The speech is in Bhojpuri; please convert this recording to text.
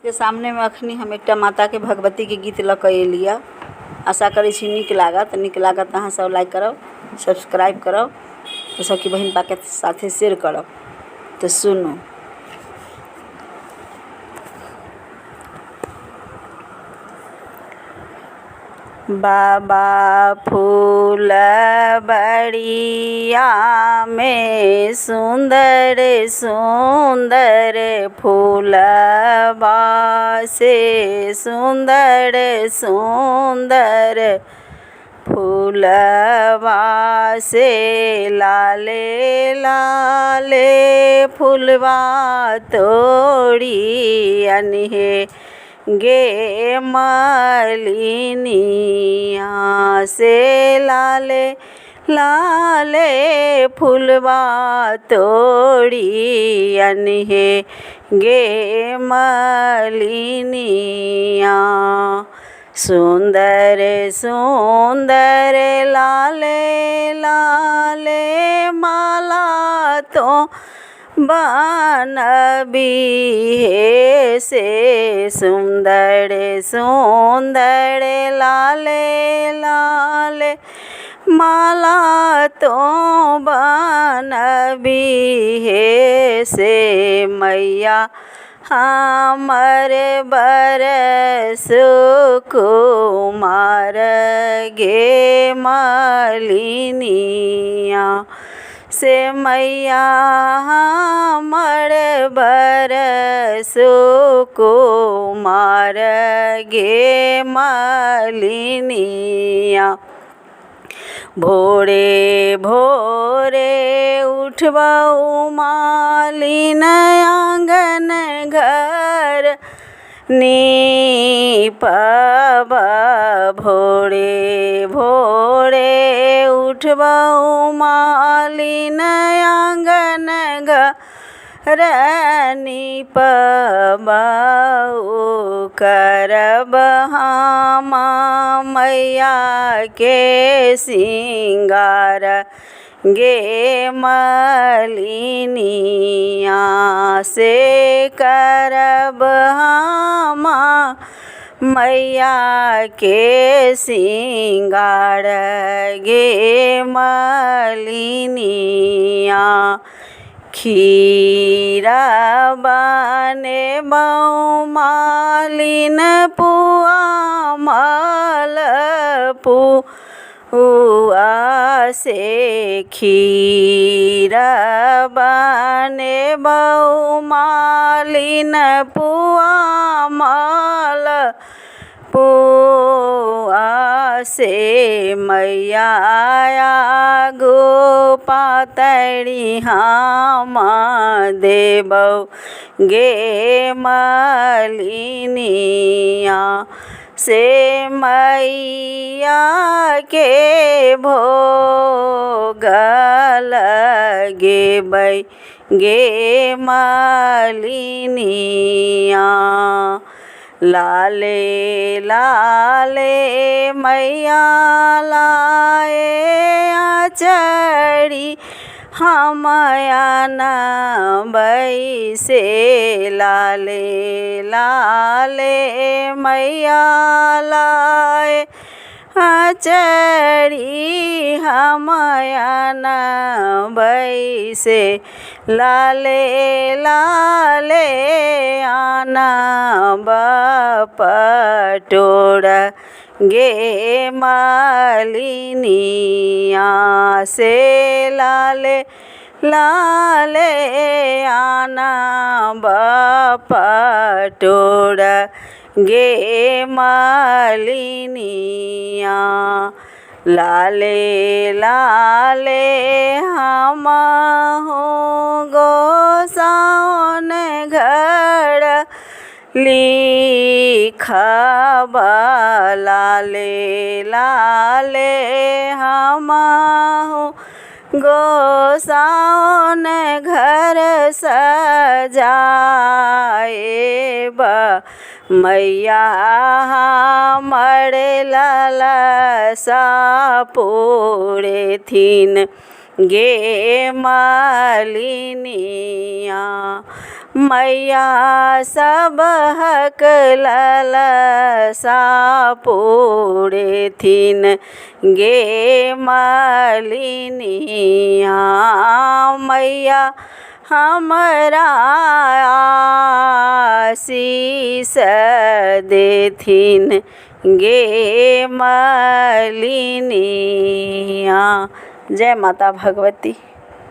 के सामने में अखनी हम एक माता के भगवती के गीत लऽ कऽ एलिया। आशा करै छी नीक लागत अहाँ सब लाइक करब, सब्सक्राइब करब, तो सखी बहिन पा के साथे शेयर करब। तो सुनू। बाबा फूलबड़िया में सुंदर सुंदर फूलबा से सुंदर सुंदर फूलबा से लाले लाले फूलबा तोड़ी अनहे गे मलिनिया से लाले लाले फूलबा तोड़ी अनहे गे मलिनिया। सुंदर सुंदर लाले लाले माला तो बनबी हे से सुंदर सुंदर लाले लाले माला तो बनबी हे से मैया हमर बरस कुमार गे मलिनिया से मैया हमर बरस कुमार गे मलिनिया। भोरे भोरे उठबऊ मालिन आंगन घर नीपब भोरे भोरे उठबऊ मालिन आंगन घर नीपब करब हम मैया के सिंगार गे मलिनिया से करब हम मैया के सिंगार गे मलिनिया। खीरा बनेबऊ मालिन पुआ मलपुआ से खीरा बनेबऊ मालिन पुआ मलपुआ से मैया गो पातरी हम देबऊ गे मलिनिया से मैया के भोग लगेबै गे मलिनिया। लाले लाले मैया लाए आचरी हम आनबै से लाले लाले मैया लाए आचरी हम आनबै से लाले लाले आनब पटोर गे मलिनिया से लाले लाले आनब पटोर गे मलिनिया। लाले लाले हम गोसाउन घर लिखब लाले लाले हम गोसाउन घर सजाएब मैया हमर लालसा पूरे थीन गे मालिनिया मैया सब हक ललसा पूरे थिन गे मालिनिया मैया हमरा आशीष देथिन गे मालिनिया। जय माता भगवती।